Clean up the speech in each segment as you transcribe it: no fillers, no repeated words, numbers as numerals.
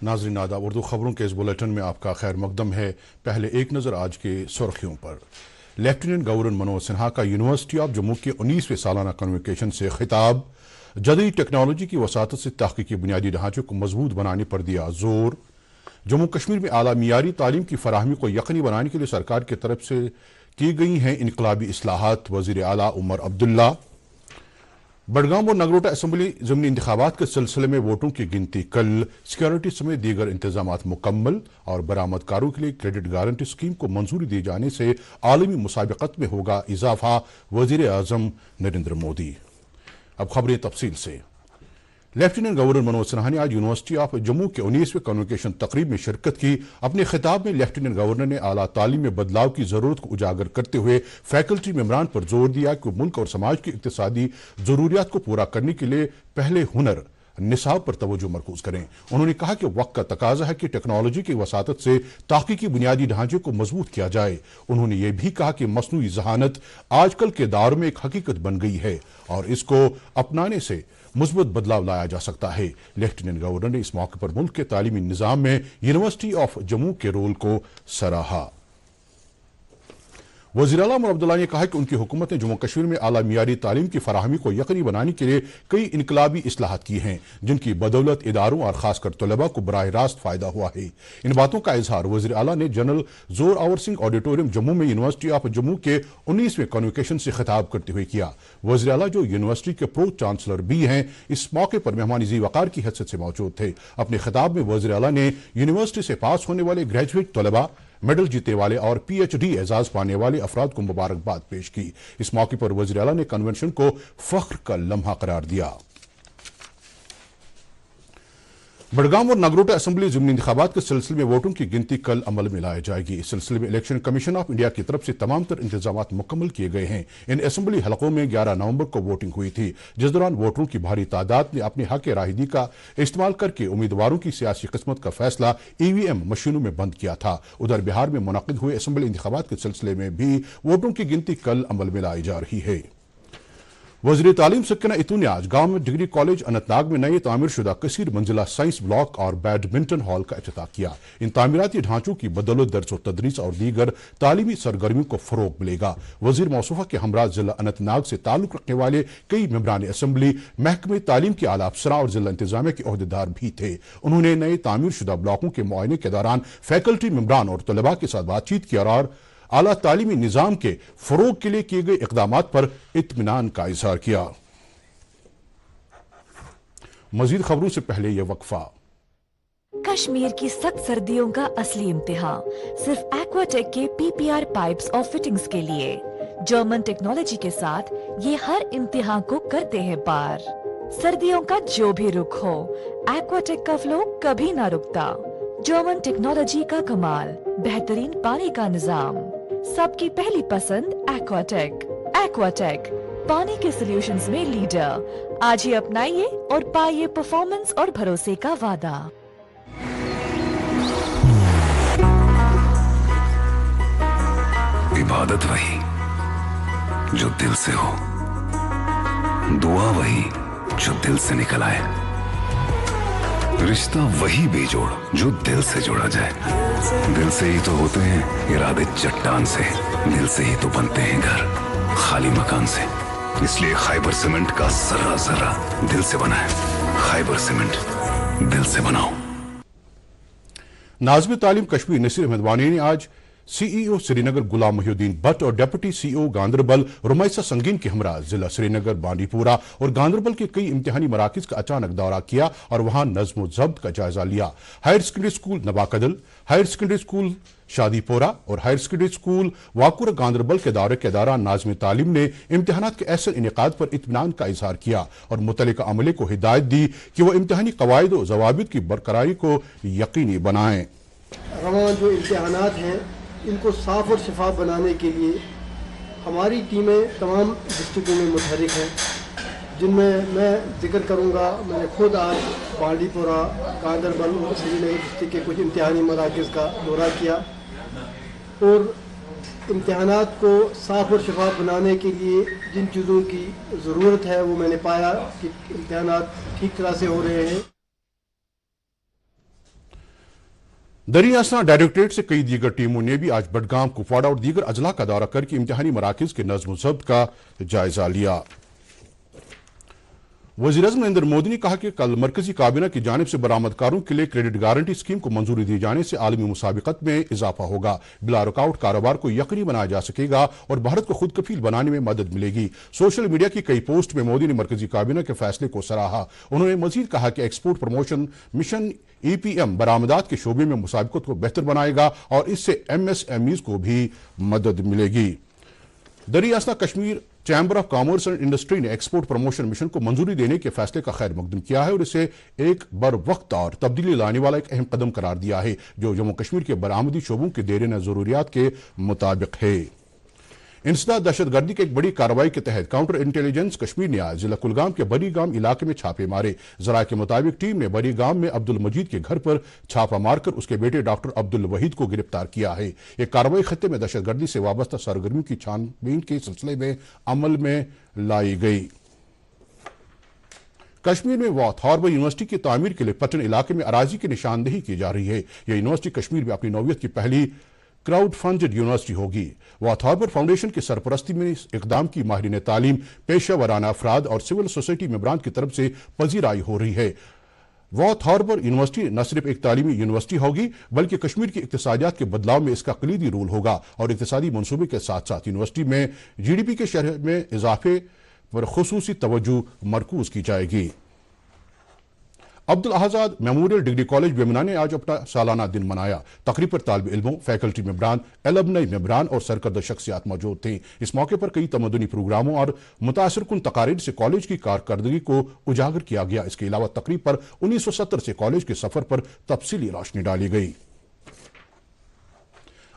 नाज़रीन आदाब, उर्दू खबरों के इस बुलेटिन में आपका खैर मकदम है। पहले एक नज़र आज के सुर्खियों पर। लेफ्टिनेंट गवर्नर मनोज सिन्हा का यूनिवर्सिटी ऑफ जम्मू के 19वें सालाना कन्वोकेशन से खिताब। जदीद टेक्नोलॉजी की वसातत से तहकीकी बुनियादी ढांचे को मजबूत बनाने पर दिया जोर। जम्मू कश्मीर में आला मियारी तालीम की फराहमी को यकीनी बनाने के लिए सरकार की तरफ से की गई हैं इनकलाबी इस्लाहात। वज़ीर आला उमर अब्दुल्ला। बडगाम और नगरोटा असम्बली ज़मीनी इंतखाबात के सिलसिले में वोटों की गिनती कल। सिक्योरिटी समेत दीगर इंतजामात मुकम्मल और बरामदकारों के लिए क्रेडिट गारंटी स्कीम को मंजूरी दिए जाने से आलमी मुसाबिकत में होगा इजाफा। वज़ीर आज़म नरेंद्र मोदी। अब खबरें तफसील से। लेफ्टिनेंट गवर्नर मनोज सिन्हा ने आज यूनिवर्सिटी ऑफ जम्मू के 19वें कन्वोकेशन तकरीब में शिरकत की। अपने खिताब में लेफ्टिनेंट गवर्नर ने आला तालीम में बदलाव की जरूरत को उजागर करते हुए फैकल्टी मेंबरान पर जोर दिया कि मुल्क और समाज की इक्तिसादी जरूरियात को पूरा करने के लिए पहले हुनर निसाब पर तवज्जो मरकूज करें। उन्होंने कहा कि वक्त का तकाजा है कि टेक्नोलॉजी की वसातत से तहकीकी बुनियादी ढांचे को मजबूत किया जाए। उन्होंने ये भी कहा कि मसनूई जहानत आजकल के दौर में एक हकीकत बन गई है और इसको अपनाने से मुस्बत बदलाव लाया जा सकता है। लेफ्टिनेंट गवर्नर ने इस मौके पर मुल्क के तालीमी निज़ाम में यूनिवर्सिटी ऑफ जम्मू के रोल को सराहा। वज़ीर आला उमर अब्दुल्ला ने कहा कि उनकी हुकूमत ने जम्मू कश्मीर में आला मियारी तालीम की फराहमी को यकीनी बनाने के लिए कई इनकलाबी इस्लाहात की हैं, जिनकी बदौलत इदारों और खासकर तलबा को बराह रास्त फायदा हुआ है। इन बातों का इजहार वज़ीर आला ने जनरल जोरावर सिंह ऑडिटोरियम जम्मू में यूनिवर्सिटी ऑफ जम्मू के 19वें कन्वोकेशन से खिताब करते हुए किया। वज़ीर आला जो यूनिवर्सिटी के प्रो चांसलर भी हैं, इस मौके पर मेहमान जी वकार की हैसियत से मौजूद थे। अपने खिताब में वज़ीर आला ने यूनिवर्सिटी से पास होने वाले ग्रेजुएट तलबा, मेडल जीतने वाले और PhD एजाज पाने वाले अफराद को मुबारकबाद पेश की। इस मौके पर वज़ीर आला ने कन्वेंशन को फख्र का लम्हा करार दिया। बडगाम और नगरोटा असम्बली ज़मीनी इंतखाबात के सिलसिले में वोटों की गिनती कल अमल में लाई जाएगी। इस सिलसिले में इलेक्शन कमीशन ऑफ इंडिया की तरफ से तमाम तर इंतजामात मुकम्मल किए गए हैं। इन असम्बली हलकों में 11 नवंबर को वोटिंग हुई थी, जिस दौरान वोटरों की भारी तादाद ने अपने हक राहदरी का इस्तेमाल करके उम्मीदवारों की सियासी किस्मत का फैसला EVM मशीनों में बंद किया था। उधर बिहार में मुनक़िद हुए असम्बली इंतखाबात के सिलसिले में भी वोटों की गिनती कल अमल में लाई जा रही है। वज़ीर तालीम सकीना इतू ने आज गवर्नमेंट डिग्री कॉलेज अनंतनाग में नए तामीर शुदा कसीर मंजिला साइंस ब्लॉक और बैडमिंटन हॉल का इफ्तिताह किया। इन तामीराती ढांचों की बदौलत दर्स व तदरीस और दीगर तालीमी सरगर्मियों को फरोग मिलेगा। वज़ीर मौसूफा के हमरा जिला अनंतनाग से ताल्लुक रखने वाले कई मेंबरान असम्बली, महकमे तालीम के आला अफसरां और जिला इंतजामिया के ओहदेदार भी थे। उन्होंने नए तामीर शुदा ब्लॉकों के मुआयने के दौरान फैकल्टी मेंबरान और तलबा के साथ बातचीत की और आला तालीमी निजाम के फरोग के लिए किए गए इक़दामात पर इत्मीनान का इजहार किया। मजीद खबरों से पहले यह वक्फा। कश्मीर की सख्त सर्दियों का असली इम्तिहान सिर्फ एक्वाटेक के PPR पाइप्स और फिटिंग्स के लिए। जर्मन टेक्नोलॉजी के साथ ये हर इम्तिहान को करते हैं पार। सर्दियों का जो भी रुख हो, एक्वाटेक का फ्लो कभी ना रुकता। जर्मन टेक्नोलॉजी का कमाल, बेहतरीन पानी का निजाम, सबकी पहली पसंद एक्वाटेक। एक्वाटेक पानी के सॉल्यूशंस में लीडर। आज ही अपनाइए और पाइए परफॉर्मेंस और भरोसे का वादा। इबादत वही जो दिल से हो, दुआ वही जो दिल से निकल आए, रिश्ता वही बेजोड़ जो दिल से जोड़ा जाए। दिल से ही तो होते हैं इरादे चट्टान से, दिल से ही तो बनते हैं घर खाली मकान से। इसलिए खैबर सीमेंट का जर्रा जर्रा दिल से बना है। खैबर सीमेंट, दिल से बनाओ। नाज़िम तालीम कश्मीर नसीर अहमद वानी ने आज CEO श्रीनगर गुलाम मोहिउद्दीन भट्ट और डिप्टी CEO गांदरबल रुमैसा संगीन के हमरा जिला श्रीनगर, बांडीपुरा और गांदरबल के कई इम्तिहानी मराकिज का अचानक दौरा किया और वहां नज़्म व ज़ब्त का जायजा लिया। Higher secondary school Nawakadal, higher secondary school Shadipora और higher secondary school Wakura Ganderbal के दौरे के दौरान नाज़िम तालीम ने इम्तिहानात के ऐसे इनेकाद पर इत्मीनान का इजहार किया और मुतल्लिका अमले को हिदायत दी कि वह इम्तिहानी कवायद व ज़वाबित की बरकरारी को यकीनी बनाएं। रवान जो इम्तिहानात हैं इनको साफ़ और शफाफ बनाने के लिए हमारी टीमें तमाम डिस्ट्रिक्टों में मुतहरिक हैं, जिनमें मैं जिक्र करूंगा। मैंने खुद आज बांडीपुरा, गांदरबल और श्रीनगर डिस्ट्रिक्ट के कुछ इम्तिहानी मराकज़ का दौरा किया और इम्तिहानात को साफ़ और शफाफ बनाने के लिए जिन चीज़ों की ज़रूरत है वो मैंने पाया कि इम्तिहानात ठीक तरह से हो रहे हैं। दरियासना डायरेक्टरेट से कई दीगर टीमों ने भी आज बडगाम, कुपवाड़ा और दीगर अजला का दौरा करके इम्तिहानी मराकज के नज़्म ज़ब्त का जायजा लिया। वज़ीर-ए-आज़म नरेंद्र मोदी ने कहा कि कल मरकजी काबीना की जानिब से बरामदकारों के लिए क्रेडिट गारंटी स्कीम को मंजूरी दिए जाने से आलमी मुसाबिकत में इजाफा होगा, बिला रुकावट कारोबार को यकीनी बनाया जा सकेगा और भारत को खुद कफील बनाने में मदद मिलेगी। सोशल मीडिया की कई पोस्ट में मोदी ने मरकजी काबीना के फैसले को सराहा। उन्होंने मजीद कहा कि एक्सपोर्ट प्रमोशन मिशन EPM बरामदात के शोबे में मुसाबिकत को बेहतर बनाएगा और इससे MSMEs को भी मदद मिलेगी। दरियासना Kashmir chamber of commerce and industry ने एक्सपोर्ट प्रमोशन मिशन को मंजूरी देने के फैसले का खैर मकदम किया है और इसे एक बर वक्त और तब्दीली लाने वाला एक अहम कदम करार दिया है, जो जम्मू कश्मीर के बरामदी शोबों के देरीन ज़रूरियात के मुताबिक है। इंसदाद दहशतगर्दी की एक बड़ी कार्रवाई के तहत काउंटर इंटेलिजेंस कश्मीर ने आज जिला कुलगाम के बरी गांव इलाके में छापे मारे। जरा के मुताबिक टीम ने बरी गांव में अब्दुल मजीद के घर पर छापा मारकर उसके बेटे डॉक्टर अब्दुल वहीद को गिरफ्तार किया है। यह कार्रवाई खत्ते में दहशतगर्दी से वाबस्ता सरगर्मियों की छानबीन के सिलसिले में अमल में लाई गई। कश्मीर में वाथ हार्बर यूनिवर्सिटी की तामीर के लिए पटन इलाके में अराजी की निशानदेही की जा रही है। यह यूनिवर्सिटी कश्मीर में अपनी नौयत की पहली क्राउड फंडेड यूनिवर्सिटी होगी। वाथ हार्बर फाउंडेशन की सरपरस्ती में इस इकदाम की माहिरीन तालीम, पेशा वराना अफराद और सिविल सोसाइटी मेंबरान की तरफ से पजीराई हो रही है। वाथ हार्बर यूनिवर्सिटी न सिर्फ एक तालीमी यूनिवर्सिटी होगी बल्कि कश्मीर की इक्तिसादियात के बदलाव में इसका कलीदी रोल होगा और इक्तिसादी मनसूबे के साथ साथ यूनिवर्सिटी में GDP के शरह में इजाफे पर खुसूसी तवज्जो मरकूज की जाएगी। अब्दुल आजाद मेमोरियल डिग्री कॉलेज बेमना ने आज अपना सालाना दिन मनाया। तकरीब पर तालिब इल्मों, फैकल्टी मेंबरान, एलमनाई मेंबरान और सरकर्दा शख्सियात मौजूद थे। इस मौके पर कई तमद्दुनी प्रोग्रामों और मुतासिरकुन तकारीर से कॉलेज की कारकर्दगी को उजागर किया गया। इसके अलावा तकरीब पर 1970 से कॉलेज के सफर पर तफसीली रोशनी डाली गई।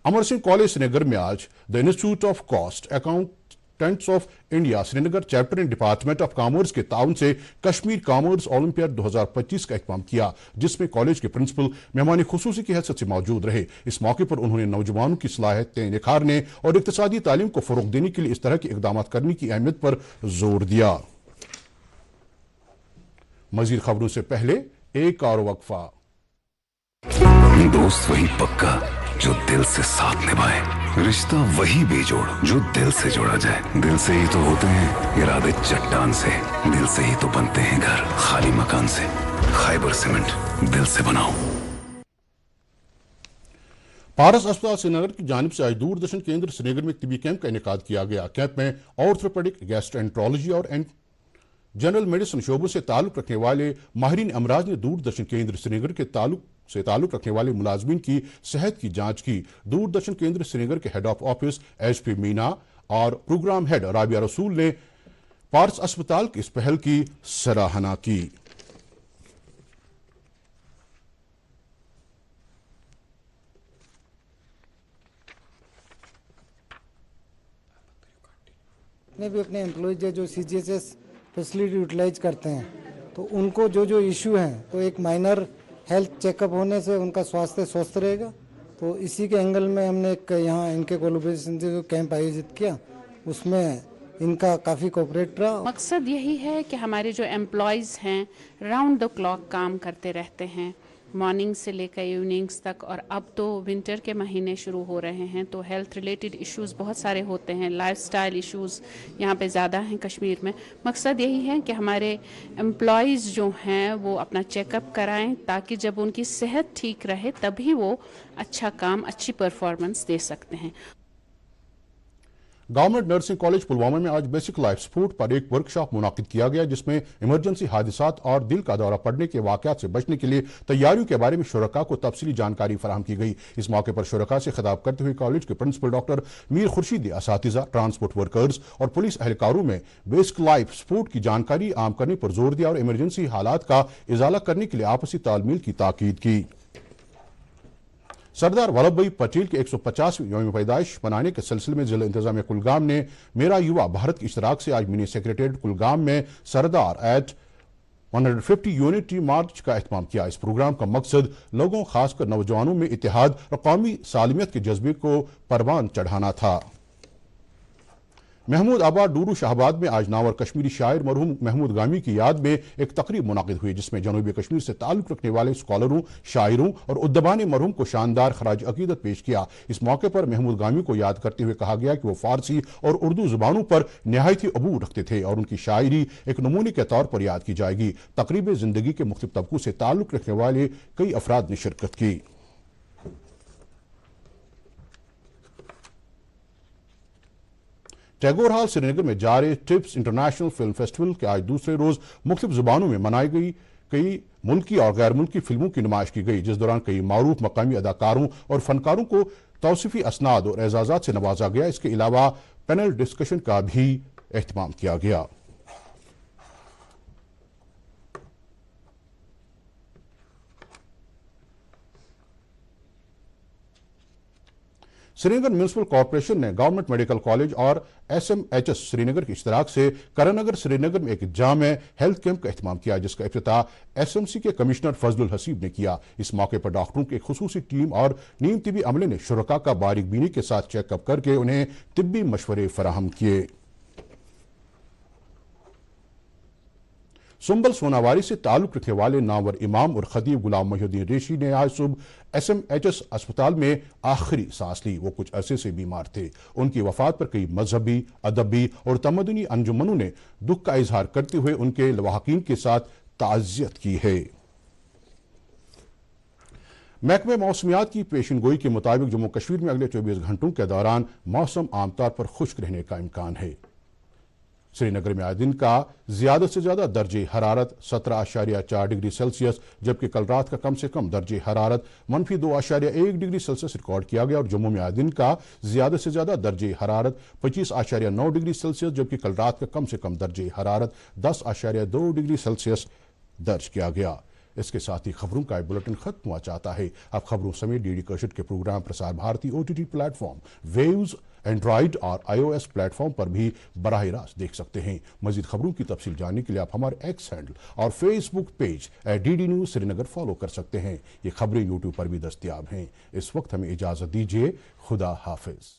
अमर सिंह कॉलेज श्रीनगर में आज the institute of cost accountants of India Srinagar chapter and department of commerce के ताउन से कश्मीर कॉमर्स ओलंपियाड 2025 का एहतमाम किया, जिसमें कॉलेज के प्रिंसिपल मेहमान खुसूसी की हैसियत से मौजूद रहे। इस मौके पर उन्होंने नौजवानों की सलाहियतें निखारने और इक्तिसादी तालीम को फरोग देने के लिए इस तरह के इकदाम करने की अहमियत पर जोर दिया। मजीद खबरों से पहले एक और वक्फा। दोस्त वही पक्का जो दिल से साथ निभाए, रिश्ता वही बेजोड़ जो दिल से जोड़ा जाए। दिल से ही तो होते हैं इरादे चट्टान से, दिल से ही तो बनते हैं घर खाली मकान से। खैबर सीमेंट, दिल से बनाओ। पारस अस्पताल श्रीनगर की जानिब से आज दूरदर्शन केंद्र श्रीनगर में एक तिबी कैंप का इनेकाद किया गया। कैंप में ऑर्थोपेडिक, गैस्ट्रोएंट्रोलॉजी और जनरल मेडिसिन शोबों से ताल्लुक रखने वाले माहिरीन अमराज ने दूरदर्शन केंद्र श्रीनगर के ताल्लुक रखने वाले मुलाजमीन की सेहत की जांच की। दूरदर्शन केंद्र श्रीनगर के head of office HP Meena और प्रोग्राम हेड राबिया रसूल ने पारस अस्पताल की इस पहल की सराहना की। ने भी अपने एम्प्लॉयज जो CGHS फैसिलिटी यूटिलाइज करते हैं तो उनको जो इशू हैं तो एक माइनर हेल्थ चेकअप होने से उनका स्वास्थ्य स्वस्थ रहेगा। तो इसी के एंगल में हमने एक यहाँ इनके कोलैबोरेशन से जो कैंप आयोजित किया उसमें इनका काफ़ी कोऑपरेट रहा। मकसद यही है कि हमारे जो एम्प्लॉयज़ हैं राउंड द क्लॉक काम करते रहते हैं, मॉर्निंग से लेकर इवनिंग्स तक। और अब तो विंटर के महीने शुरू हो रहे हैं तो हेल्थ रिलेटेड इश्यूज़ बहुत सारे होते हैं, लाइफस्टाइल इश्यूज़ यहाँ पे ज़्यादा हैं कश्मीर में। मकसद यही है कि हमारे एम्प्लॉयज़ जो हैं वो अपना चेकअप कराएं ताकि जब उनकी सेहत ठीक रहे तभी वो अच्छा काम, अच्छी परफॉर्मेंस दे सकते हैं। गवर्नमेंट नर्सिंग कॉलेज पुलवामा में आज बेसिक लाइफ सपोर्ट पर एक वर्कशॉप मुनाकिद किया गया, जिसमें इमरजेंसी हादसात और दिल का दौरा पड़ने के वाकयात से बचने के लिए तैयारियों के बारे में शुरका को तफसीली जानकारी फराहम की गई। इस मौके पर शुरका से खिताब करते हुए कॉलेज के प्रिंसिपल डॉक्टर मीर खुर्शीद ने असातिज़ा, ट्रांसपोर्ट वर्कर्स और पुलिस एहलकारों में बेसिक लाइफ सपोर्ट की जानकारी आम करने पर जोर दिया और इमरजेंसी हालात का इजाला करने के लिए आपसी तालमेल की ताकीद की। सरदार वल्लभ भाई पटेल के 150वीं यौम पैदाइश मनाने के सिलसिले में जिला इंतजामिया कुलगाम ने मेरा युवा भारत की इश्तराक से आज मिनी सेक्रेटेरिएट कुलगाम में सरदार एट 150 यूनिटी मार्च का एहतमाम किया। इस प्रोग्राम का मकसद लोगों, खासकर नौजवानों में इत्तेहाद और कौमी सालमियत के जज्बे को परवान चढ़ाना था। महमूद आबाद डूरू शाहबाद में आज नावर कश्मीरी शायर मरहूम महमूद गामी की याद में एक तकरीब मुनाकिद हुई, जिसमें जनूबी कश्मीर से ताल्लुक रखने वाले स्कॉलरों, शायरों और उद्दबान मरहूम को शानदार खराज अकीदत पेश किया। इस मौके पर महमूद गामी को याद करते हुए कहा गया कि वो फारसी और उर्दू जुबानों पर नहायती अबूर रखते थे और उनकी शायरी एक नमूने के तौर पर याद की जाएगी। तकरीब जिंदगी के मुख्तलिफ तबकों से ताल्लुक रखने वाले कई अफराद ने शिरकत की। टैगोर हॉल श्रीनगर में जारी टिप्स इंटरनेशनल फिल्म फेस्टिवल के आज दूसरे रोज मुख्तलिफ जुबानों में मनाई गई कई मुल्की और गैर मुल्की फिल्मों की नुमाइश की गई, जिस दौरान कई मारूफ मकामी अदाकारों और फनकारों को तौसीफी असनाद और एजाजात से नवाजा गया। इसके अलावा पैनल डिस्कशन का भी एहतमाम किया गया। श्रीनगर म्यूनिसिपल कॉर्पोरेशन ने गवर्नमेंट मेडिकल कॉलेज और SMHS श्रीनगर के इश्तराक से करनगर श्रीनगर में एक जामे हेल्थ कैंप का एहतमाम किया, जिसका इफ्तिताह SMC के कमिश्नर फजलुल हसीब ने किया। इस मौके पर डॉक्टरों की एक खुसूसी टीम और नीम तिबी अमले ने शुरका का बारीक बीनी के साथ चेकअप करके उन्हें तिब्बी मशवरे फराहम किए। सुंबल सोनावारी से ताल्लुक रखने वाले नावर इमाम और खतीब गुलाम मोहिउद्दीन रेशी ने आज सुबह SMHS अस्पताल में आखिरी सांस ली। वो कुछ अरसे से बीमार थे। उनकी वफात पर कई मजहबी, अदबी और तमदनी अंजुमनों ने दुख का इजहार करते हुए उनके लवाहकीन के साथ ताज़ियत की है। महकमे मौसमियात की पेशिनगोई के मुताबिक जम्मू कश्मीर में अगले 24 घंटों के दौरान मौसम आमतौर पर खुश्क रहने का इम्कान है। श्रीनगर में आज दिन का ज्यादा से ज्यादा दर्जे हरारत 17.4 डिग्री सेल्सियस, जबकि कल रात का कम से कम दर्जे हरारत -2.1 डिग्री सेल्सियस रिकॉर्ड किया गया और जम्मू में आज दिन का ज्यादा से ज्यादा दर्जे हरारत 25.9 डिग्री सेल्सियस, जबकि कल रात का कम से कम दर्जे हरारत 10.2 डिग्री सेल्सियस दर्ज किया गया। इसके साथ ही खबरों का एक बुलेटिन खत्म हुआ चाहता है। अब खबरों समेत DD कशिट के program Prasar Bharati OTT platform, waves, android और iOS प्लेटफॉर्म पर भी बराह रास्त देख सकते हैं। मजीद खबरों की तफसील जानने के लिए आप हमारे एक्स हैंडल और Facebook page DD news Srinagar follow कर सकते हैं। ये खबरें यूट्यूब पर भी दस्तयाब हैं। इस वक्त हमें इजाजत दीजिए। खुदा हाफिज।